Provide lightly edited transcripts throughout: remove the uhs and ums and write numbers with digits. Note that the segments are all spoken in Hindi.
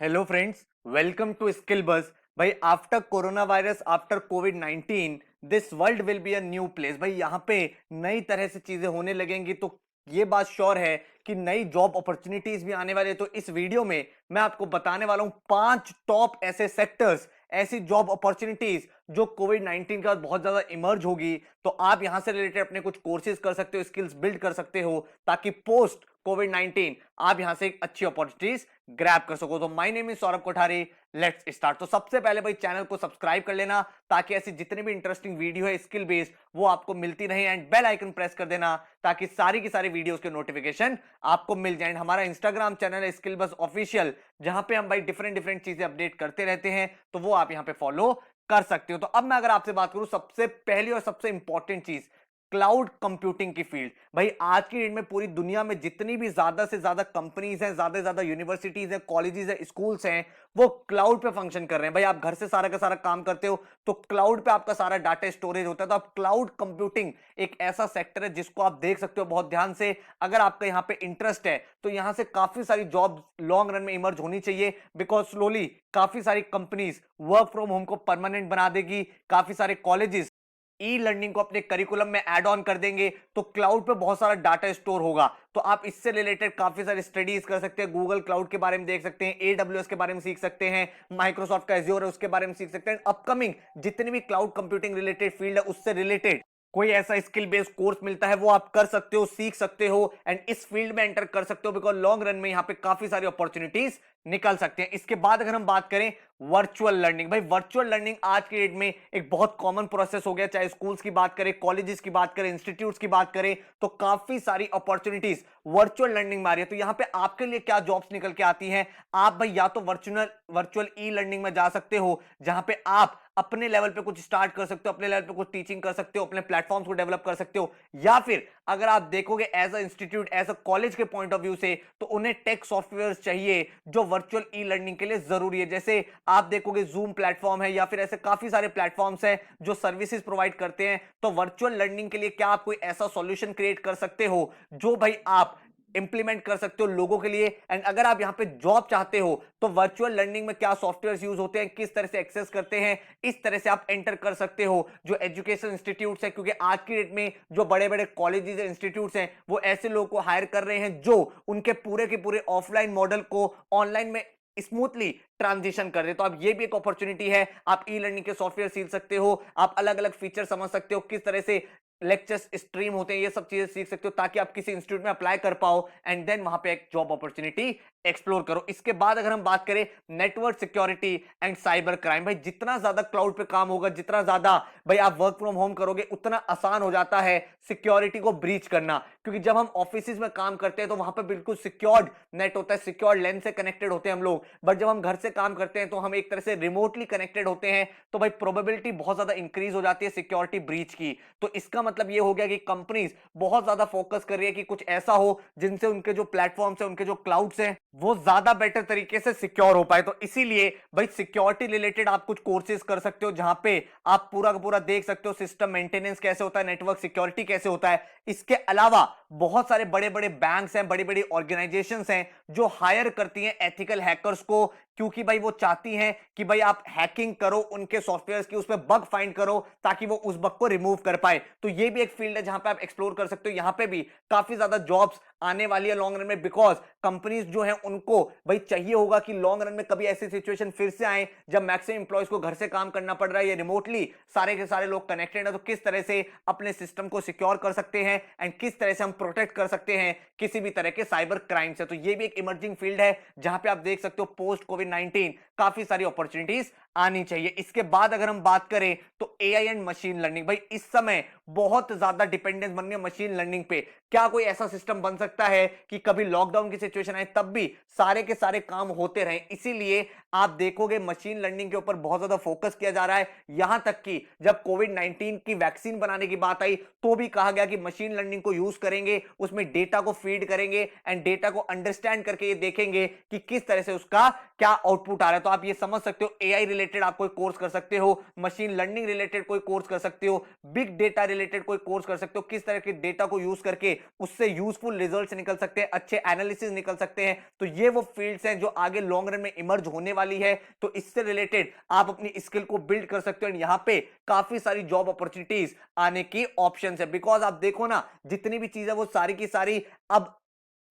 Hello friends, welcome to skill bus. भाई आफ्टर कोरोना वायरस, आफ्टर कोविड-19, this world will be a new place. भाई यहाँ पे नई तरह से चीजें होने लगेंगी, तो ये बात श्योर है कि नई जॉब अपॉर्चुनिटीज भी आने वाले हैं। तो इस वीडियो में मैं आपको बताने वाला हूं 5 टॉप ऐसे सेक्टर्स, ऐसी जॉब अपॉर्चुनिटीज जो कोविड-19 के बाद बहुत ज्यादा इमर्ज होगी। तो आप यहां से रिलेटेड अपने कुछ कोर्सेज कर सकते हो, स्किल्स बिल्ड कर सकते हो, ताकि पोस्ट कोविड-19 आप यहां से एक अच्छी अपॉर्चुनिटीज ग्रैब कर सको। तो my name is Saurabh Kothari, let's start. तो सबसे पहले भाई चैनल को सब्सक्राइब कर लेना, ताकि ऐसी जितने भी इंटरेस्टिंग वीडियो है स्किल बेस्ड वो आपको मिलती रहे, एंड बेल आइकन प्रेस कर देना ताकि सारी की सारी वीडियोस के नोटिफिकेशन आपको मिल जाए। हमारा इंस्टाग्राम चैनल है स्किल बस ऑफिशियल, जहां पे हम भाई डिफरेंट डिफरेंट चीजें अपडेट करते रहते हैं, तो वो आप यहां पे फॉलो कर सकते हो। तो अब मैं अगर आपसे बात करूं, सबसे पहली और सबसे इंपॉर्टेंट चीज, क्लाउड कंप्यूटिंग की फील्ड। भाई आज की डेट में पूरी दुनिया में जितनी भी ज्यादा से ज्यादा कंपनीज हैं, ज्यादा से ज्यादा यूनिवर्सिटीज हैं, कॉलेजेस हैं, स्कूल्स हैं, वो क्लाउड पे फंक्शन कर रहे हैं। भाई आप घर से सारा का सारा काम करते हो, तो क्लाउड पे आपका सारा डाटा स्टोरेज होता है। तो आप क्लाउड कंप्यूटिंग एक ऐसा सेक्टर है जिसको आप देख सकते हो बहुत ध्यान से। अगर आपका यहाँ पे इंटरेस्ट है तो यहां से काफी सारी जॉब लॉन्ग रन में इमर्ज होनी चाहिए, बिकॉज स्लोली काफी सारी कंपनीज वर्क फ्रॉम होम को परमानेंट बना देगी। काफी सारे कॉलेजेस ई लर्निंग को अपने करिकुलम में ऐड ऑन कर देंगे, तो क्लाउड पे बहुत सारा डाटा स्टोर होगा। तो आप इससे रिलेटेड काफी सारी स्टडीज कर सकते हैं। गूगल क्लाउड के बारे में देख सकते हैं, एडब्ल्यूएस के बारे में सीख सकते हैं, माइक्रोसॉफ्ट का एज्योर है उसके बारे में सीख सकते हैं। अपकमिंग जितनी भी क्लाउड कंप्यूटिंग रिलेटेड फील्ड है उससे रिलेटेड कोई ऐसा स्किल बेस्ड कोर्स मिलता है वो आप कर सकते हो, सीख सकते हो, एंड इस फील्ड में एंटर कर सकते हो, बिकॉज लॉन्ग रन में यहां पे काफी सारी अपॉर्चुनिटीज निकल सकते हैं। इसके बाद अगर हम बात करें वर्चुअल लर्निंग, भाई वर्चुअल लर्निंग आज की डेट में एक बहुत कॉमन प्रोसेस हो गया। चाहे स्कूल्स की बात करें, कॉलेजेस की बात करें, इंस्टीट्यूट्स की बात करें, तो काफी सारी अपॉर्चुनिटीज वर्चुअल लर्निंग में आ रही है। तो यहां पे आपके लिए क्या जॉब्स निकल के आती हैं? आप भाई या तो वर्चुअल ई लर्निंग में जा सकते हो, जहां पे आप अपने लेवल पे कुछ स्टार्ट कर सकते हो, अपने लेवल पे कुछ टीचिंग कर सकते हो, अपने प्लेटफॉर्म्स को डेवलप कर सकते हो। या फिर अगर आप देखोगे as a institute, as a college के पॉइंट ऑफ व्यू से, तो उन्हें टेक सॉफ्टवेयर चाहिए जो वर्चुअल ई लर्निंग के लिए जरूरी है। जैसे आप देखोगे जूम प्लेटफॉर्म है, या फिर ऐसे काफी सारे प्लेटफॉर्म्स हैं जो सर्विसेज प्रोवाइड करते हैं। तो वर्चुअल लर्निंग के लिए क्या आप कोई ऐसा सॉल्यूशन क्रिएट कर सकते हो जो भाई आप इंप्लीमेंट कर सकते हो लोगों के लिए? एंड अगर आप यहां पे जॉब चाहते हो, तो वर्चुअल लर्निंग में क्या सॉफ्टवेयर यूज होते हैं, किस तरह से एक्सेस करते हैं, इस तरह से आप एंटर कर सकते हो। जो एजुकेशन इंस्टीट्यूट्स है, क्योंकि आज की डेट में जो बड़े बड़े कॉलेजेस इंस्टीट्यूट्स हैं वो ऐसे लोगों को हायर कर रहे हैं जो उनके पूरे के पूरे ऑफलाइन मॉडल को ऑनलाइन में स्मूथली ट्रांजिशन कर रहे हैं। तो अब ये भी एक अपॉर्चुनिटी है, आप ई लर्निंग के सॉफ्टवेयर सीख सकते हो, आप अलग अलग फीचर समझ सकते हो, किस तरह से लेक्चर्स स्ट्रीम होते हैं, ये सब चीजें सीख सकते हो, ताकि आप किसी इंस्टीट्यूट में अप्लाई कर पाओ, एंड देन वहां पे एक जॉब अपॉर्चुनिटी एक्सप्लोर करो। इसके बाद अगर हम बात करें network security and cyber crime, भाई जितना ज्यादा क्लाउड पे काम होगा, जितना ज्यादा भाई आप वर्क फ्रॉम होम करोगे, उतना आसान हो जाता है सिक्योरिटी को ब्रीच करना। क्योंकि जब हम ऑफिस में काम करते हैं तो वहां पर बिल्कुल सिक्योर्ड नेट होता है, सिक्योर्ड लेन से कनेक्टेड होते हैं हम लोग। बट जब हम घर से काम करते हैं तो हम एक तरह से रिमोटली कनेक्टेड होते हैं, तो भाई प्रोबेबिलिटी बहुत ज्यादा इंक्रीज हो जाती है सिक्योरिटी ब्रीच की। तो इसका मतलब ये हो गया कि कंपनीज बहुत ज्यादा फोकस कर रही है कि कुछ ऐसा हो जिनसे उनके जो प्लेटफॉर्म्स है, उनके जो क्लाउड्स हैं, वो ज्यादा बेटर तरीके से सिक्योर हो पाए। तो इसीलिए भाई सिक्योरिटी रिलेटेड आप कुछ कोर्सेज कर सकते हो, जहां पे आप पूरा का पूरा देख सकते हो सिस्टम मेंटेनेंस कैसे होता है, नेटवर्क सिक्योरिटी कैसे होता है। इसके अलावा बहुत सारे बड़े बड़े बैंक्स हैं, बड़ी बड़ी ऑर्गेनाइजेशंस हैं जो हायर करती हैं एथिकल हैकर्स को, क्योंकि भाई वो चाहती हैं कि भाई आप हैकिंग करो उनके सॉफ्टवेयर्स की, उसमें बग फाइंड करो, ताकि वो उस बग को रिमूव कर पाए। तो ये भी एक फील्ड है जहां पे आप एक्सप्लोर कर सकते हो। यहां पे भी काफी ज्यादा जॉब्स आने वाली है लॉन्ग रन में, बिकॉज कंपनीज जो है उनको भाई चाहिए होगा कि लॉन्ग रन में कभी ऐसी सिचुएशन फिर से आए जब मैक्सिमम एम्प्लॉयज को घर से काम करना पड़ रहा है या रिमोटली सारे के सारे लोग कनेक्टेड है, तो किस तरह से अपने सिस्टम को सिक्योर कर सकते हैं, एंड किस तरह से हम प्रोटेक्ट कर सकते हैं किसी भी तरह के साइबर क्राइम से। तो ये भी एक इमर्जिंग फील्ड है जहां पे आप देख सकते हो पोस्ट कोविड-19 काफी सारी अपॉर्चुनिटीज आनी चाहिए। इसके बाद अगर हम बात करें तो एआई एंड मशीन लर्निंग, भाई इस समय बहुत ज्यादा डिपेंडेंस बन गया मशीन लर्निंग पे। क्या कोई ऐसा सिस्टम बन सकता है कि कभी लॉकडाउन की सिचुएशन आए तब भी सारे के सारे काम होते रहे? इसीलिए आप देखोगे मशीन लर्निंग के ऊपर बहुत ज्यादा फोकस किया जा रहा है। यहां तक कि जब कोविड-19 की वैक्सीन बनाने की बात आई तो भी कहा गया कि मशीन लर्निंग को यूज करेंगे, उसमें डेटा को फीड करेंगे, एंड डेटा को अंडरस्टैंड करके ये देखेंगे कि किस तरह से उसका क्या आउटपुट आ रहा है। तो आप ये समझ सकते हो एआई रिलेटेड आप कोई कोर्स कर सकते हो, मशीन लर्निंग रिलेटेड कोई कोर्स कर सकते हो, बिग डेटा रिलेटेड कोई कोर्स कर सकते हो, किस तरह के डेटा को यूज करके उससे यूजफुल रिजल्ट्स निकल सकते हैं, अच्छे एनालिसिस निकल सकते हैं। तो ये वो फील्ड्स हैं जो आगे लॉन्ग रन में इमर्ज होने वाली है। तो इससे रिलेटेड आप अपनी स्किल को बिल्ड कर सकते हो। यहां पे काफी सारी जॉब अपॉर्चुनिटीज आने की ऑप्शन है, बिकॉज आप देखो ना जितनी भी चीज है वो सारी की सारी अब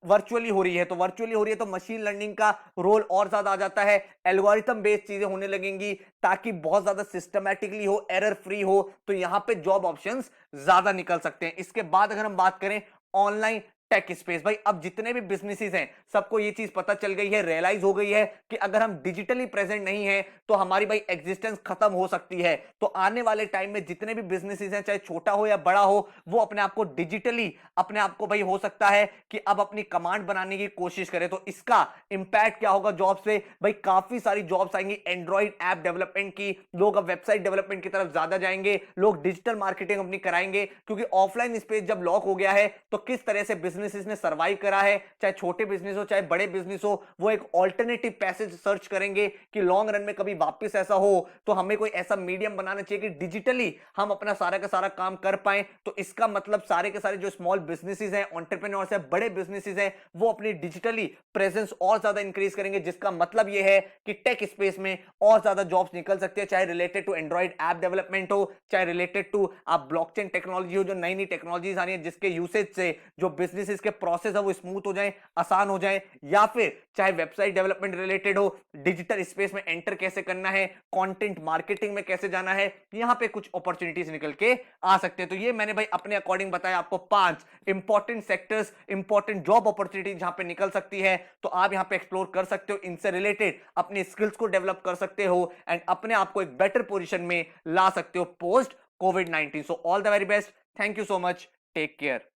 वर्चुअली हो रही है। तो वर्चुअली हो रही है तो मशीन लर्निंग का रोल और ज्यादा आ जाता है, एल्गोरिथम बेस्ड चीजें होने लगेंगी ताकि बहुत ज्यादा सिस्टमैटिकली हो, एरर फ्री हो। तो यहां पे जॉब ऑप्शंस ज्यादा निकल सकते हैं। इसके बाद अगर हम बात करें ऑनलाइन टेक स्पेस, भाई अब जितने भी बिजनेसेस हैं सबको ये चीज पता चल गई है, रियलाइज हो गई है कि अगर हम डिजिटली प्रेजेंट नहीं है तो हमारी भाई एग्जिस्टेंस खत्म हो सकती है। तो आने वाले टाइम में जितने भी बिजनेसेस हैं चाहे छोटा हो या बड़ा हो, वो अपने आप को डिजिटली अपने आप को भाई हो सकता है कि अब अपनी कमांड बनाने की कोशिश करें। तो इसका इंपैक्ट क्या होगा जॉब से, भाई काफी सारी जॉब्स आएंगी एंड्रॉइड ऐप डेवलपमेंट की, लोग अब वेबसाइट डेवलपमेंट की तरफ ज्यादा जाएंगे, लोग डिजिटल मार्केटिंग अपनी कराएंगे, क्योंकि ऑफलाइन स्पेस जब लॉक हो गया है तो किस तरह से बिजनेसेस ने सर्वाइव करा है, चाहे छोटे बिजनेस हो चाहे बड़े बिजनेस हो, वो एक ऑल्टरनेटिव पैसेज सर्च करेंगे कि लॉन्ग रन में कभी वापस ऐसा हो तो हमें कोई ऐसा मीडियम बनाना चाहिए कि डिजिटली हम अपना सारा का सारा काम कर पाए। तो इसका मतलब सारे के सारे जो स्मॉल बिजनेसेस हैं, एंटरप्रेन्योर्स हैं, बड़े बिजनेसेस हैं, वो अपनी डिजिटली प्रेजेंस और ज्यादा इंक्रीज करेंगे, जिसका मतलब ये है कि टेक स्पेस में और ज्यादा जॉब्स निकल सकती है, चाहे related to android app development हो, चाहे रिलेटेड टू आप ब्लॉकचेन टेक्नोलॉजी हो, जो नई नई टेक्नोलॉजीज आ रही है जिसके यूसेज से जो बिजनेसेस के प्रोसेस है वो स्मूथ हो जाए, आसान हो जाए, या फिर चाहे वेबसाइट डेवलपमेंट रिलेटेड हो, डिजिटल स्पेस में एंटर कैसे करना है, कंटेंट मार्केटिंग में कैसे जाना है, यहां पे कुछ अपॉर्चुनिटीज निकल के आ सकते हैं। तो ये मैंने भाई अपने अकॉर्डिंग बताया आपको 5 important sectors, important job opportunities जहां पे निकल सकती है। तो आप यहां पे एक्सप्लोर कर सकते हो, इनसे रिलेटेड अपनी स्किल्स को डेवलप कर सकते हो एंड अपने आप को एक बेटर पोजीशन में ला सकते हो post covid 19। So all the very best, thank you so much, take care.